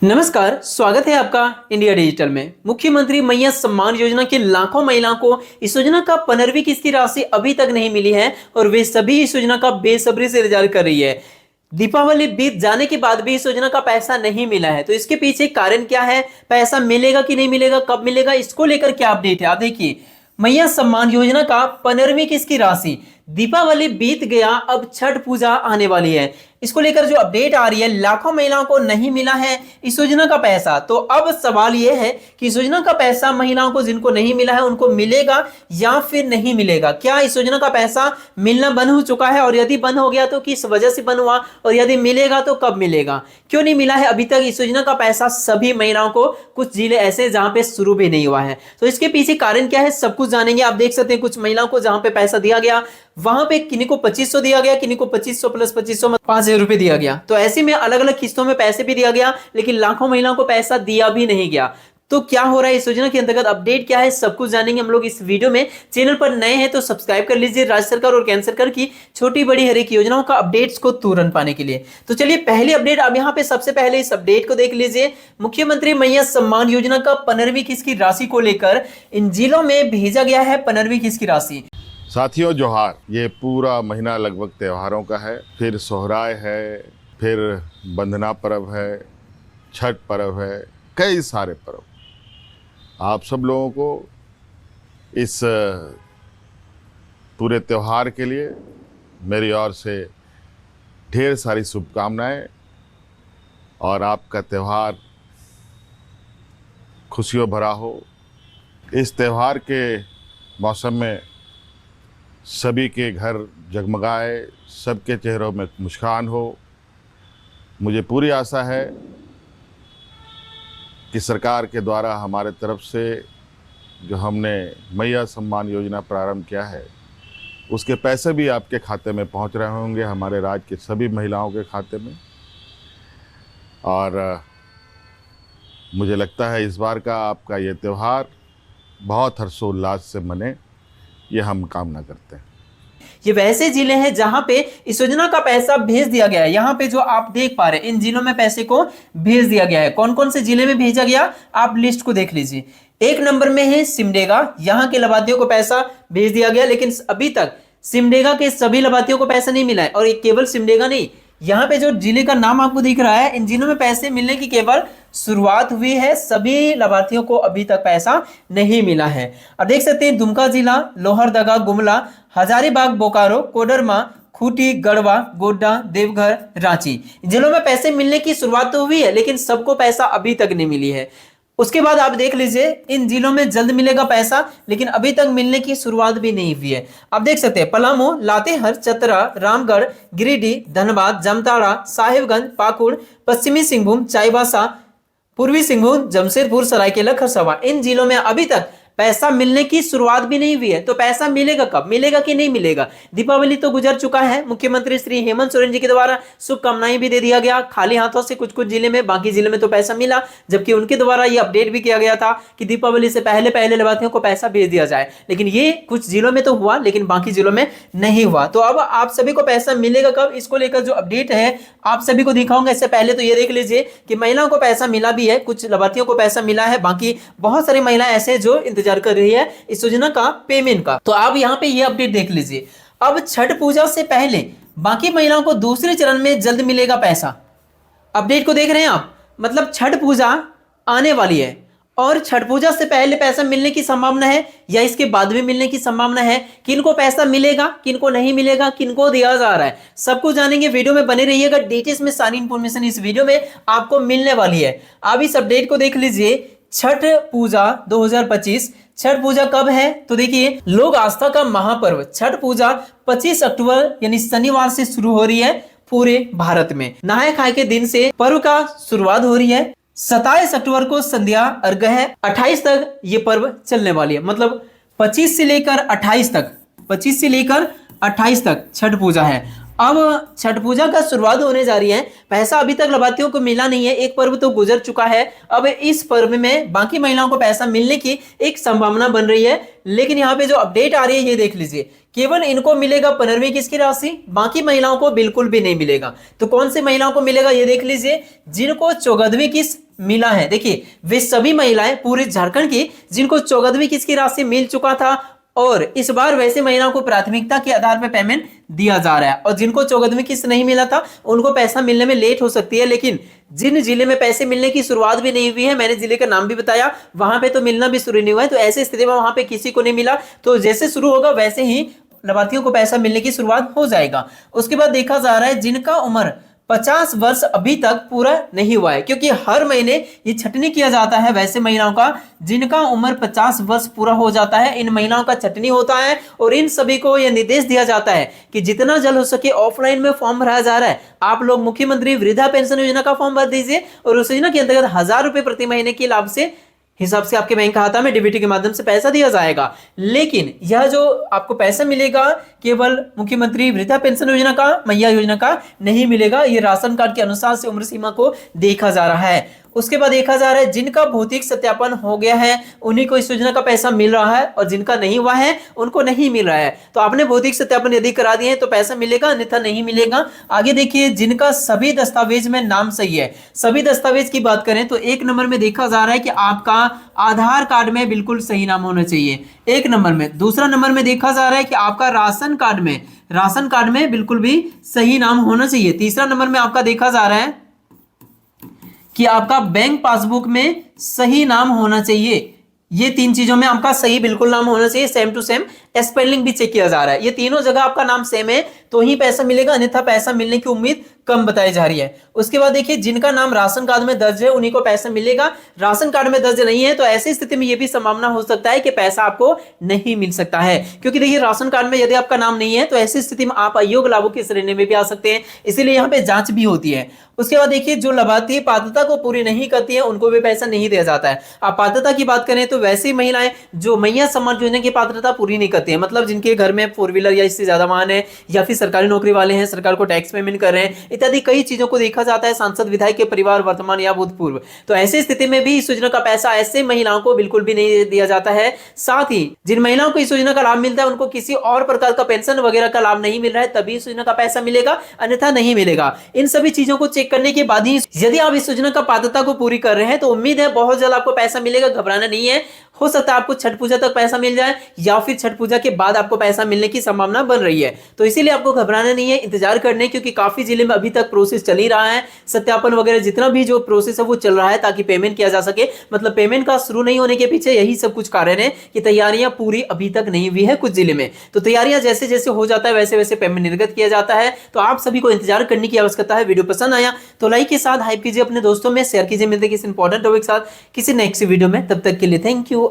नमस्कार, स्वागत है आपका इंडिया डिजिटल में। मुख्यमंत्री मैया सम्मान योजना के लाखों महिलाओं को इस योजना का 15वीं किस्त की राशि अभी तक नहीं मिली है और वे सभी इस योजना का बेसब्री से इंतजार कर रही है। दीपावली बीत जाने के बाद भी इस योजना का पैसा नहीं मिला है, तो इसके पीछे कारण क्या है, पैसा मिलेगा कि नहीं मिलेगा, कब मिलेगा, इसको लेकर क्या अपडेट है आप देखिए। मैया सम्मान योजना का 15वीं किस्त की राशि, दीपावली बीत गया, अब छठ पूजा आने वाली है, इसको लेकर जो अपडेट आ रही है, लाखों महिलाओं को नहीं मिला है इस योजना का पैसा। तो अब सवाल यह है कि इस योजना का पैसा महिलाओं को जिनको नहीं मिला है उनको मिलेगा या फिर नहीं मिलेगा। क्या इस योजना का पैसा मिलना बंद हो चुका है, और यदि बंद हो गया तो किस वजह से बंद हुआ, और यदि मिलेगा तो कब मिलेगा, क्यों नहीं मिला है अभी तक इस योजना का पैसा सभी महिलाओं को। कुछ जिले ऐसे जहां पे शुरू भी नहीं हुआ है, तो इसके पीछे कारण क्या है सब कुछ जानेंगे। आप देख सकते हैं कुछ महिलाओं को जहां पे पैसा दिया गया वहां पे किन्हीं को 2500 दिया गया, किन्हीं को 2500 प्लस 2500 5,000 रुपए दिया गया। तो ऐसे में अलग अलग किस्तों में पैसे भी दिया गया, लेकिन लाखों महिलाओं को पैसा दिया भी नहीं गया। तो क्या हो रहा है इस योजना के अंतर्गत, अपडेट क्या है, सब कुछ जानेंगे हम लोग इस वीडियो में। चैनल पर नए हैं तो सब्सक्राइब कर लीजिए राज्य सरकार और केंद्र सरकार की छोटी बड़ी हर एक योजनाओं का अपडेट्स को तुरंत पाने के लिए। तो चलिए पहली अपडेट, अब यहाँ पे सबसे पहले इस अपडेट को देख लीजिए। मुख्यमंत्री मैया सम्मान योजना का 15वीं किस्त की राशि को लेकर इन जिलों में भेजा गया है 15वीं किस्त की राशि। साथियों जोहार। ये पूरा महीना लगभग त्योहारों का है, फिर सोहराय है, फिर बंदना पर्व है, छठ पर्व है, कई सारे पर्व। आप सब लोगों को इस पूरे त्योहार के लिए मेरी ओर से ढेर सारी शुभकामनाएं, और आपका त्योहार खुशियों भरा हो। इस त्योहार के मौसम में सभी के घर जगमगाए, सबके चेहरों में मुस्कान हो। मुझे पूरी आशा है कि सरकार के द्वारा हमारे तरफ से जो हमने मैया सम्मान योजना प्रारंभ किया है उसके पैसे भी आपके खाते में पहुंच रहे होंगे, हमारे राज्य के सभी महिलाओं के खाते में। और मुझे लगता है इस बार का आपका ये त्यौहार बहुत हर्षोल्लास से मने, ये हम कामना करते हैं। ये वैसे जिले हैं जहां पे इस योजना का पैसा भेज दिया गया है। यहाँ पे जो आप देख पा रहे हैं इन जिलों में पैसे को भेज दिया गया है। कौन कौन से जिले में भेजा गया आप लिस्ट को देख लीजिए। एक नंबर में है सिमडेगा, यहाँ के लाभार्थियों को पैसा भेज दिया गया, लेकिन अभी तक सिमडेगा के सभी लाभार्थियों को पैसा नहीं मिला है। और केवल सिमडेगा नहीं, यहाँ पे जो जिले का नाम आपको दिख रहा है इन जिलों में पैसे मिलने की केवल शुरुआत हुई है, सभी लाभार्थियों को अभी तक पैसा नहीं मिला है। अब देख सकते हैं दुमका जिला, लोहरदगा, गुमला, हजारीबाग, बोकारो, कोडरमा, खूंटी, गढ़वा, गोड्डा, देवघर, रांची जिलों में पैसे मिलने की शुरुआत तो हुई है, लेकिन सबको पैसा अभी तक नहीं मिली है। उसके बाद आप देख लीजिए इन जिलों में जल्द मिलेगा पैसा, लेकिन अभी तक मिलने की शुरुआत भी नहीं हुई है। आप देख सकते हैं पलामू, लातेहार, चतरा, रामगढ़, गिरिडीह, धनबाद, जामताड़ा, साहिबगंज, पाकुड़, पश्चिमी सिंहभूम, चाईबासा, पूर्वी सिंहभूम, जमशेदपुर, सरायकेला, खरसावां इन जिलों में अभी तक पैसा मिलने की शुरुआत भी नहीं हुई है। तो पैसा मिलेगा कब, मिलेगा कि नहीं मिलेगा। दीपावली तो गुजर चुका है, मुख्यमंत्री श्री हेमंत सोरेन जी के द्वारा शुभकामनाएं भी दे दिया गया खाली हाथों से कुछ कुछ जिले में, बाकी जिले में तो पैसा मिला, जबकि उनके द्वारा ये अपडेट भी किया गया था कि दीपावली से पहले पहले लाभार्थियों को पैसा भेज दिया जाए। लेकिन ये कुछ जिलों में तो हुआ, लेकिन बाकी जिलों में नहीं हुआ। तो अब आप सभी को पैसा मिलेगा कब, इसको लेकर जो अपडेट है आप सभी को दिखाऊंगा। इससे पहले तो ये देख लीजिए कि महिलाओं को पैसा मिला भी है, कुछ लाभार्थियों को पैसा मिला है, बाकी बहुत सारी महिलाएं ऐसे जो इंतजार कर रही है इस योजना का पेमेंट का। तो आप यहां पे ये अपडेट देख लीजिए। अब छठ पूजा से पहले बाकी महिलाओं को दूसरे चरण में जल्द मिलेगा पैसा। अपडेट को देख रहे हैं आप, मतलब छठ पूजा आने वाली है और छठ पूजा से पहले पैसा मिलने की संभावना है या इसके बाद में मिलने की संभावना है। किनको पैसा मिलेगा, किनको नहीं मिलेगा, किनको दिया जा रहा है, सब कुछ जानेंगे। वीडियो में बने रहिएगा, डिटेल्स में सारी इंफॉर्मेशन इस वीडियो में आपको मिलने वाली है। आप इस अपडेट को देख लीजिए। छठ पूजा 2025, छठ पूजा कब है तो देखिए, लोक आस्था का महापर्व छठ पूजा 25 अक्टूबर यानी शनिवार से शुरू हो रही है पूरे भारत में। नहाय खाए के दिन से पर्व का शुरुआत हो रही है। 27 अक्टूबर को संध्या अर्घ्य है, 28 तक ये पर्व चलने वाली है। मतलब 25 से लेकर 28 तक, 25 से लेकर 28 तक छठ पूजा है। अब छठ पूजा का शुरुआत होने जा रही है, पैसा अभी तक लाभार्थियों को मिला नहीं है, एक पर्व तो गुजर चुका है। अब इस पर्व में बाकी महिलाओं को पैसा मिलने की एक संभावना बन रही है, लेकिन यहाँ पे जो अपडेट आ रही है ये देख लीजिए। केवल इनको मिलेगा 15वीं किस्त की राशि, बाकी महिलाओं को बिल्कुल भी नहीं मिलेगा। तो कौन से महिलाओं को मिलेगा ये देख लीजिए। जिनको 14वीं किस्त मिला है। देखिए वे सभी महिलाएं पूरे झारखंड की जिनको 14वीं किस्त की राशि मिल चुका था और इस बार वैसे महिलाओं को प्राथमिकता के आधार पर पेमेंट दिया जा रहा है। और जिनको 14वीं किस्त नहीं मिला था उनको पैसा मिलने में लेट हो सकती है, लेकिन जिन जिले में पैसे मिलने की शुरुआत भी नहीं हुई है, मैंने जिले का नाम भी बताया, वहां पे तो मिलना भी शुरू नहीं हुआ है। तो ऐसी स्थिति में वहां पे किसी को नहीं मिला, तो जैसे शुरू होगा वैसे ही लाभार्थियों को पैसा मिलने की शुरुआत हो जाएगा। उसके बाद देखा जा रहा है जिनका उम्र 50 वर्ष अभी तक पूरा नहीं हुआ है, क्योंकि हर महीने ये छटनी किया जाता है वैसे महिलाओं का जिनका उम्र 50 वर्ष पूरा हो जाता है। इन महिलाओं का छटनी होता है और इन सभी को यह निर्देश दिया जाता है कि जितना जल्द हो सके ऑफलाइन में फॉर्म भराया जा रहा है। आप लोग मुख्यमंत्री वृद्धा पेंशन योजना का फॉर्म भर दीजिए और उस योजना के अंतर्गत 1000 रुपए प्रति महीने के लाभ से हिसाब से आपके बैंक खाता में डीबीटी के माध्यम से पैसा दिया जाएगा। लेकिन यह जो आपको पैसा मिलेगा केवल मुख्यमंत्री वृद्धा पेंशन योजना का, मैया योजना का नहीं मिलेगा। ये राशन कार्ड के अनुसार से उम्र सीमा को देखा जा रहा है। उसके बाद देखा जा रहा है जिनका भौतिक सत्यापन हो गया है उन्हीं को इस योजना का पैसा मिल रहा है और जिनका नहीं हुआ है उनको नहीं मिल रहा है। तो आपने भौतिक सत्यापन यदि करा दिए तो पैसा मिलेगा, अन्यथा नहीं मिलेगा। आगे देखिए जिनका सभी दस्तावेज में नाम सही है, सभी दस्तावेज की बात करें तो 1 नंबर में देखा जा रहा है कि आपका आधार कार्ड में बिल्कुल सही नाम होना चाहिए 1 नंबर में। दूसरा नंबर में देखा जा रहा है कि आपका राशन कार्ड में बिल्कुल भी सही नाम होना चाहिए। तीसरा नंबर में आपका देखा जा रहा है कि आपका बैंक पासबुक में सही नाम होना चाहिए। ये 3 चीजों में आपका सही बिल्कुल नाम होना चाहिए, सेम टू सेम। स्पेलिंग भी चेक किया जा रहा है, ये तीनों जगह आपका नाम सेम है तो ही पैसा मिलेगा, अन्यथा पैसा मिलने की उम्मीद कम बताई जा रही है। उसके बाद देखिए जिनका नाम राशन कार्ड में दर्ज है उन्हीं को पैसा मिलेगा। राशन कार्ड में दर्ज नहीं है तो ऐसी स्थिति में यह भी संभावना हो सकता है कि पैसा आपको नहीं मिल सकता है, क्योंकि देखिए राशन कार्ड में यदि आपका नाम नहीं है तो ऐसी स्थिति में आप अयोग्य लाभों की श्रेणी में भी आ सकते हैं, इसीलिए यहाँ पे जांच भी होती है। उसके बाद देखिए जो लाभार्थी पात्रता को पूरी नहीं करती है उनको भी पैसा नहीं दिया जाता है। आप पात्रता की बात करें तो वैसी महिलाएं जो मैया सम्मान योजना की पात्रता पूरी नहीं करती है, मतलब जिनके घर में 4 व्हीलर या इससे ज्यादा वाहन है या फिर सरकारी नौकरी वाले हैं, सरकार को टैक्स पेमेंट कर रहे हैं, इत्यादि कई चीजों को देखा जाता है, सांसद विधायक के परिवार वर्तमान या भूतपूर्व। तो ऐसी स्थिति में भी इस योजना का पैसा ऐसे महिलाओं को बिल्कुल भी नहीं दिया जाता है। साथ ही जिन महिलाओं को इस योजना का लाभ मिलता है उनको किसी और प्रकार का पेंशन वगैरह का लाभ नहीं मिल रहा है तभी इस योजना का पैसा मिलेगा, अन्यथा नहीं मिलेगा। इन सभी चीजों को चेक करने के बाद ही यदि आप इस योजना का पात्रता को पूरी कर रहे हैं तो उम्मीद है बहुत जल्द आपको पैसा मिलेगा, घबराना नहीं है। हो सकता है आपको छठ पूजा तक पैसा मिल जाए या फिर छठ पूजा के बाद आपको पैसा मिलने की संभावना बन रही है, तो इसीलिए आपको घबराना नहीं है, इंतजार करने, क्योंकि काफी जिले में अभी तक प्रोसेस चल ही रहा है, सत्यापन वगैरह जितना भी जो प्रोसेस है वो चल रहा है ताकि पेमेंट किया जा सके। मतलब पेमेंट का शुरू नहीं होने के पीछे यही सब कुछ कारण है कि तैयारियां पूरी अभी तक नहीं हुई है कुछ जिले में। तो तैयारियां जैसे जैसे हो जाता है वैसे वैसे पेमेंट निर्गत किया जाता है। तो आप सभी को इंतजार करने की आवश्यकता है। वीडियो पसंद आया तो लाइक के साथ हाइप कीजिए, अपने दोस्तों में शेयर कीजिए। मिलते किसी इंपॉर्टेंट टॉपिक के साथ किसी नेक्स्ट वीडियो में, तब तक के लिए थैंक यू।